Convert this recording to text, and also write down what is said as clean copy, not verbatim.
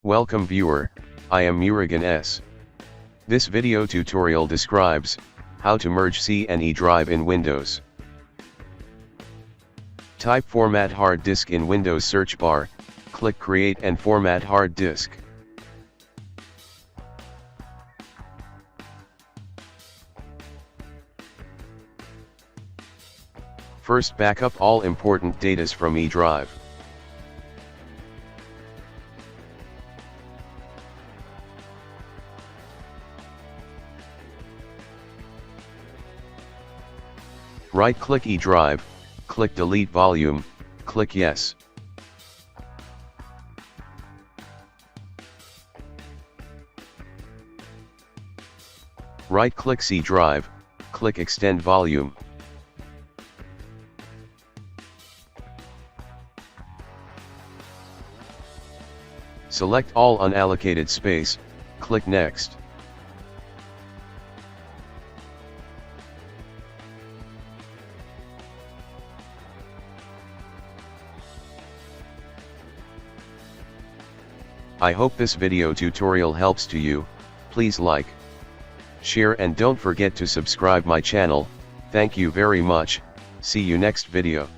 Welcome viewer, I am Murugan S. This video tutorial describes how to merge C and E drive in Windows. Type Format Hard Disk in Windows search bar, click Create and Format Hard Disk. First backup all important datas from E drive. Right-click E drive, click Delete Volume, click Yes. Right-click C drive, click Extend Volume. Select all unallocated space, click Next. I hope this video tutorial helps to you. Please like, share and don't forget to subscribe my channel. Thank you very much. See you next video.